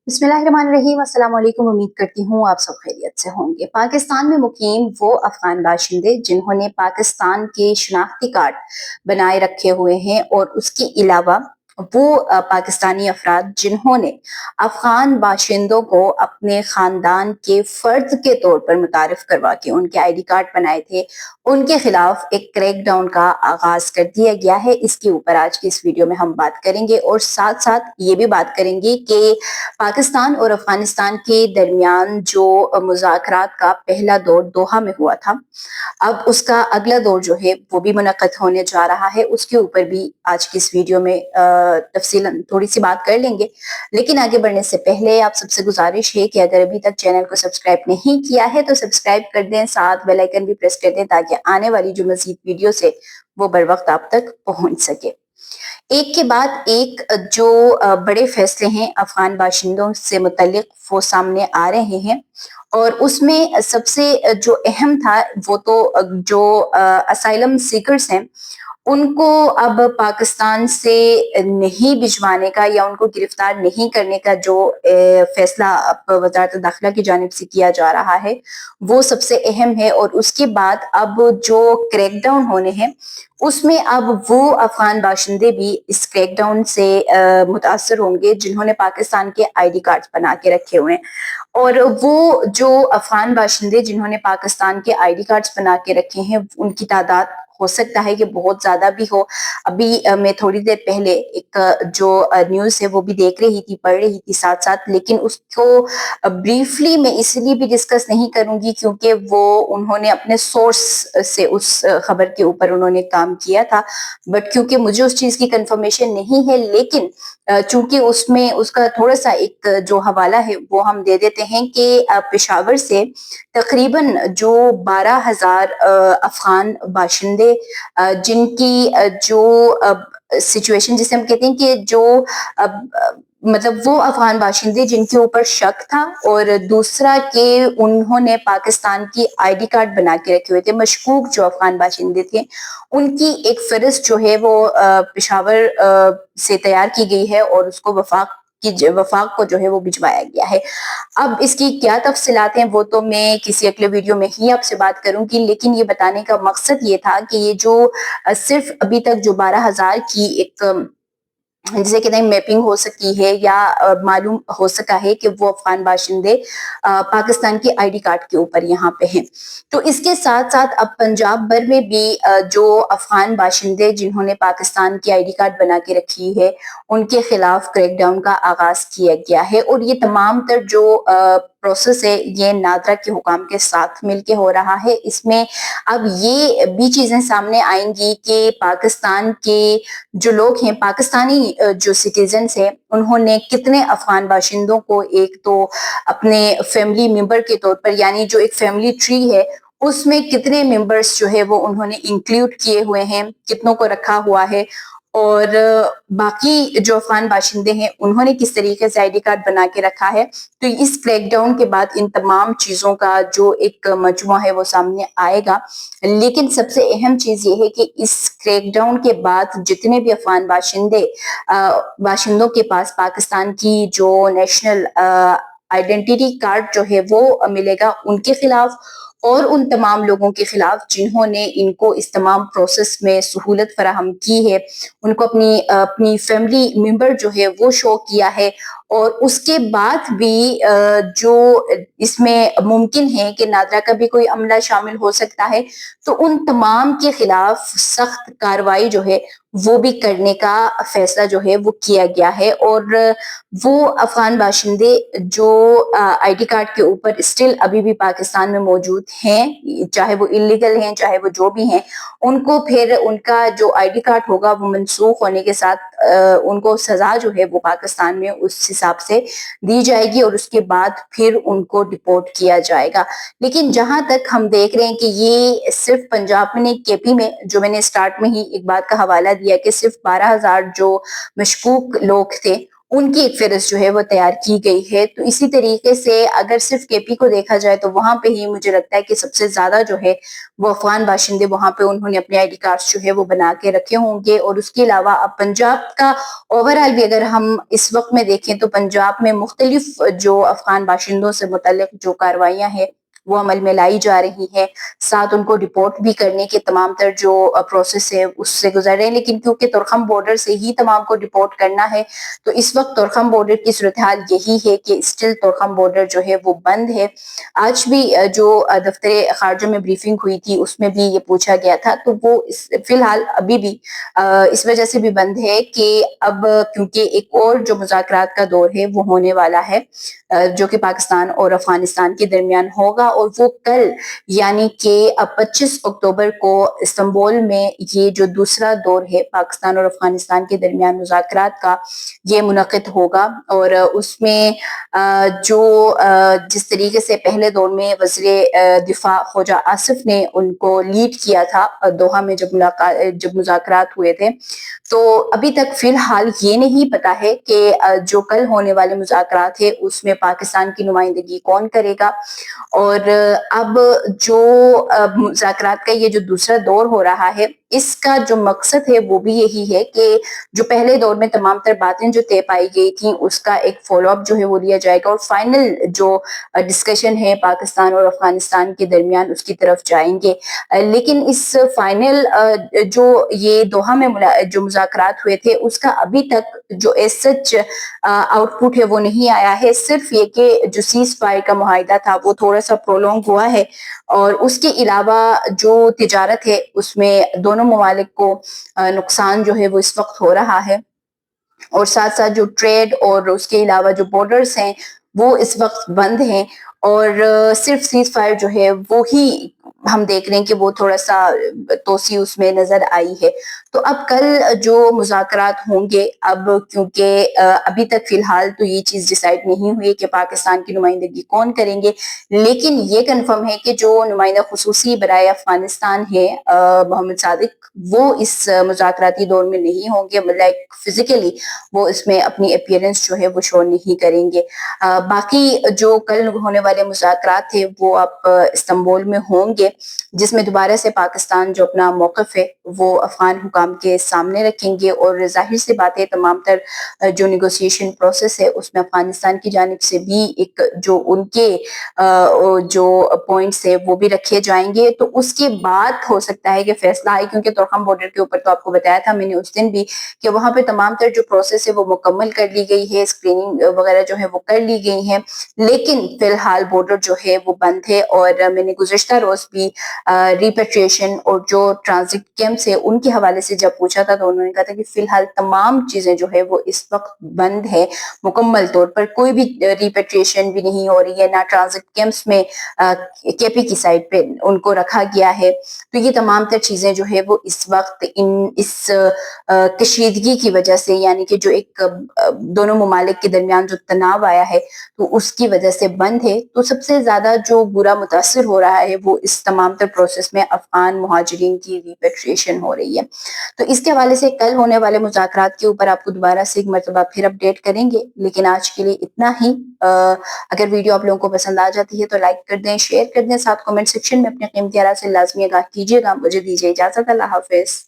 बिस्मिल्लाहिर्रहमानिर्रहीम। अस्सलाम वालेकुम। उम्मीद करती हूँ आप सब खैरियत से होंगे। पाकिस्तान में मुकीम वो अफगान बाशिंदे जिन्होंने पाकिस्तान के शनाख्ती कार्ड बनाए रखे हुए हैं और उसके अलावा वो पाकिस्तानी अफराद जिन्होंने अफगान बाशिंदों को अपने खानदान के फर्द के तौर पर मुतारिफ करवा के उनके आईडी कार्ड बनाए थे, उनके खिलाफ एक क्रैकडाउन का आगाज कर दिया गया है। इसके ऊपर आज की इस वीडियो में हम बात करेंगे और साथ साथ ये भी बात करेंगे कि पाकिस्तान और अफगानिस्तान के दरमियान जो मुज़ाकरात का पहला दौर दोहा में हुआ था, अब उसका अगला दौर जो है वो भी मुनक्कद होने जा रहा है। उसके ऊपर भी आज की इस वीडियो में तफसीलन थोड़ी सी बात कर लेंगे। लेकिन आगे बढ़ने से पहले आप सबसे गुजारिश है कि अगर अभी तक चैनल को सब्सक्राइब नहीं किया है तो सब्सक्राइब कर दें, साथ बेल आइकन भी प्रेस कर दें ताकि आने वाली जो मजीद वीडियो है वो बर वक्त आप तक पहुंच सके। एक के बाद एक जो बड़े फैसले हैं अफगान बाशिंदों से मुतल्लिक वो सामने आ रहे हैं और उसमें सबसे जो अहम था वो तो जो असाइलम सीकर्स हैं उनको अब पाकिस्तान से नहीं भिजवाने का या उनको गिरफ्तार नहीं करने का जो फैसला अब वजारत दाखिला की जानिब से किया जा रहा है वो सबसे अहम है। और उसके बाद अब जो क्रैकडाउन होने हैं उसमें अब वो अफगान बाशिंदे भी इस क्रैकडाउन से मुतासर होंगे जिन्होंने पाकिस्तान के आईडी कार्ड बना के रखे हुए हैं। और वो जो अफगान बाशिंदे जिन्होंने पाकिस्तान के आईडी कार्ड्स बना के रखे हैं उनकी तादाद हो सकता है कि बहुत ज्यादा भी हो। अभी मैं थोड़ी देर पहले एक जो न्यूज है वो भी देख रही थी, पढ़ रही थी साथ साथ, लेकिन उसको ब्रीफली मैं इसलिए भी डिस्कस नहीं करूंगी क्योंकि वो उन्होंने अपने सोर्स से उस खबर के ऊपर उन्होंने काम किया था, बट क्योंकि मुझे उस चीज की कंफर्मेशन नहीं है, लेकिन चूंकि उसमें उसका थोड़ा सा एक जो हवाला है वो हम दे देते हैं कि पेशावर से तकरीबन जो 12,000 अफगान बाशिंदे जिनकी जो सिचुएशन जिसे हम कहते हैं कि जो मतलब वो अफगान बाशिंदे जिनके ऊपर शक था और दूसरा कि उन्होंने पाकिस्तान की आईडी कार्ड बना के रखे हुए थे, मशकूक जो अफगान बाशिंदे थे उनकी एक फहरिस्त जो है वो पेशावर से तैयार की गई है और उसको वफाक को जो है वो भिजवाया गया है। अब इसकी क्या तफसीलात हैं वो तो मैं किसी अगले वीडियो में ही आपसे बात करूंगी, लेकिन ये बताने का मकसद ये था कि ये जो सिर्फ अभी तक जो 12,000 की एक जिसे कहते हैं मैपिंग हो सकी है या मालूम हो सका है कि वो अफगान बाशिंदे पाकिस्तान की आईडी कार्ड के ऊपर यहाँ पे हैं। तो इसके साथ साथ अब पंजाब भर में भी जो अफगान बाशिंदे जिन्होंने पाकिस्तान की आईडी कार्ड बना के रखी है उनके खिलाफ क्रैकडाउन का आगाज किया गया है। और ये तमाम तर जो प्रोसेस है ये नादरा के हुकाम के साथ मिलके हो रहा है। इसमें अब ये भी चीजें सामने आएंगी कि पाकिस्तान के जो लोग हैं, पाकिस्तानी जो सिटीजन्स हैं, उन्होंने कितने अफगान बाशिंदों को एक तो अपने फैमिली मेंबर के तौर पर, यानी जो एक फैमिली ट्री है उसमें कितने मेंबर्स जो है वो उन्होंने इंक्लूड किए हुए हैं, कितनों को रखा हुआ है, और बाकी जो अफगान बाशिंदे हैं उन्होंने किस तरीके से आईडी कार्ड बना के रखा है। तो इस क्रैकडाउन के बाद इन तमाम चीजों का जो एक मजमुआ है वो सामने आएगा। लेकिन सबसे अहम चीज ये है कि इस क्रैकडाउन के बाद जितने भी अफगान बाशिंदों के पास पाकिस्तान की जो नेशनल आइडेंटिटी कार्ड जो है वो मिलेगा, उनके खिलाफ और उन तमाम लोगों के खिलाफ जिन्होंने इनको इस तमाम प्रोसेस में सहूलत फराहम की है, उनको अपनी अपनी फैमिली मेंबर जो है वो शो किया है, और उसके बाद भी जो इसमें मुमकिन है कि नादरा का भी कोई अमला शामिल हो सकता है, तो उन तमाम के खिलाफ सख्त कार्रवाई जो है वो भी करने का फैसला जो है वो किया गया है। और वो अफगान बाशिंदे जो आईडी कार्ड के ऊपर स्टिल अभी भी पाकिस्तान में मौजूद हैं, चाहे वो इलीगल हैं चाहे वो जो भी हैं, उनको फिर उनका जो आईडी कार्ड होगा वो मनसूख होने के साथ उनको सजा जो है वो पाकिस्तान में उस हिसाब से दी जाएगी और उसके बाद फिर उनको डिपोर्ट किया जाएगा। लेकिन जहां तक हम देख रहे हैं कि ये सिर्फ पंजाब में नहीं, केपी में, जो मैंने स्टार्ट में ही एक बात का हवाला दिया कि सिर्फ 12,000 जो मशकूक लोग थे उनकी एक फहरिस्त जो है वो तैयार की गई है। तो इसी तरीके से अगर सिर्फ केपी को देखा जाए तो वहां पे ही मुझे लगता है कि सबसे ज्यादा जो है वो अफगान बाशिंदे वहां पे उन्होंने अपने आईडी कार्ड जो है वो बना के रखे होंगे। और उसके अलावा अब पंजाब का ओवरऑल भी अगर हम इस वक्त में देखें तो पंजाब में मुख्तलिफ जो अफगान बाशिंदों से मुतल्लिक जो कार्रवाइयां हैं वो अमल में लाई जा रही हैं। साथ उनको रिपोर्ट भी करने के तमाम तर जो प्रोसेस है उससे गुजर रहे हैं। लेकिन क्योंकि तुरखम बॉर्डर से ही तमाम को रिपोर्ट करना है तो इस वक्त तुरखम बॉर्डर की सूरत हाल यही है कि स्टिल तुरखम बॉर्डर जो है वो बंद है। आज भी जो दफ्तर खारजा में ब्रीफिंग हुई थी उसमें भी ये पूछा गया था। तो वो फिलहाल अभी भी इस वजह से भी बंद है कि अब क्योंकि एक और जो मुज़ाकरात का दौर है वो होने वाला है जो कि पाकिस्तान और अफगानिस्तान के दरमियान होगा। और वो कल यानी कि 25 अक्टूबर को इस्तांबुल में ये जो दूसरा दौर है पाकिस्तान और अफगानिस्तान के दरमियान मुज़ाकरात का ये मुनक़िद होगा। और उसमें जो जिस तरीके से पहले दौर में वज़ीर दिफा ख्वाजा आसिफ ने उनको लीड किया था दोहा में जब मुज़ाकरात हुए थे। तो अभी तक फिलहाल ये नहीं पता है कि जो कल होने वाले मुज़ाकरात है उसमें पाकिस्तान की नुमाइंदगी कौन करेगा। और अब जो मुज़ाकरात का ये जो दूसरा दौर हो रहा है इसका जो मकसद है वो भी यही है कि जो पहले दौर में तमाम तर बातें जो तय पाई गई थी उसका एक फॉलो अप जो है वो लिया जाएगा और फाइनल जो डिस्कशन है पाकिस्तान और अफगानिस्तान के दरमियान उसकी तरफ जाएंगे। लेकिन इस फाइनल जो ये दोहा में जो मुज़ाकरात हुए थे उसका अभी तक जो एज सच आउटपुट है वो नहीं आया है। सिर्फ ये कि जो सीज फायर का मुआहिदा था वो थोड़ा सा प्रोलॉन्ग हुआ है। और उसके अलावा जो तिजारत है उसमें दोनों ममालिक को नुकसान जो है वो इस वक्त हो रहा है। और साथ साथ जो ट्रेड और उसके अलावा जो बॉर्डर्स हैं वो इस वक्त बंद हैं। और सिर्फ सीज फायर जो है वो ही हम देख रहे हैं कि वो थोड़ा सा तोसी उसमें नजर आई है। तो अब कल जो मुज़ाकरात होंगे अब क्योंकि अभी तक फिलहाल तो ये चीज डिसाइड नहीं हुई कि पाकिस्तान की नुमाइंदगी कौन करेंगे। लेकिन ये कंफर्म है कि जो नुमाइंदा खुसूसी बराए अफगानिस्तान है मोहम्मद सादिक वो इस मुज़ाकराती दौर में नहीं होंगे। लाइक फिजिकली वो इसमें अपनी अपीयरेंस जो है वो शो नहीं करेंगे। बाकी जो कल होने वाले मुज़ाकरात थे वो अब इस्तांबुल में होंगे जिसमें दोबारा से पाकिस्तान जो अपना मौक़िफ़ है वो अफगान हुकाम के सामने रखेंगे। और जाहिर सी बात है तमाम तर जो निगोसिएशन प्रोसेस है उसमें अफगानिस्तान की जानिब से भी एक जो उनके जो पॉइंट्स है वो भी रखे जाएंगे। तो उसके बाद हो सकता है कि फैसला आए क्योंकि तुरखम बॉर्डर के ऊपर तो आपको बताया था मैंने उस दिन भी कि वहां पे तमाम तर जो प्रोसेस है वो मुकम्मल कर ली गई है, स्क्रीनिंग वगैरह जो है वो कर ली गई है। लेकिन फिलहाल बॉर्डर जो है वो बंद है। और मैंने गुज़िश्ता रोज भी रिपेट्रिएशन और जो ट्रांजिट कैंप्स है उनके हवाले से जब पूछा था तो उन्होंने कहा था कि फिलहाल तमाम चीजें जो है वो इस वक्त बंद है मुकम्मल तौर पर। कोई भी रिपेट्रिएशन भी नहीं हो रही है, ना ट्रांजिट कैंप्स में केपी की साइड पे उनको रखा गया है। तो ये तमाम तर चीजें जो है वो इस वक्त इस कशीदगी की वजह से यानी कि जो एक दोनों ममालिक के दरमियान जो तनाव आया है तो उसकी वजह से बंद है। तो सबसे ज्यादा जो बुरा मुतासिर हो रहा है वो इस तमाम तर प्रोसेस में अफगान मुहाजिरीन की रिपेट्रिएशन हो रही है। तो इसके हवाले से कल होने वाले मुज़ाकरात के ऊपर आपको दोबारा से एक मरतबा फिर अपडेट करेंगे। लेकिन आज के लिए इतना ही। अगर वीडियो आप लोगों को पसंद आ जाती है तो लाइक कर दें, शेयर कर दें, साथ कमेंट सेक्शन में अपने कीमती आरा से लाजमी आगाह कीजिएगा। मुझे दीजिए इजाजत। अल्लाह हाफिज।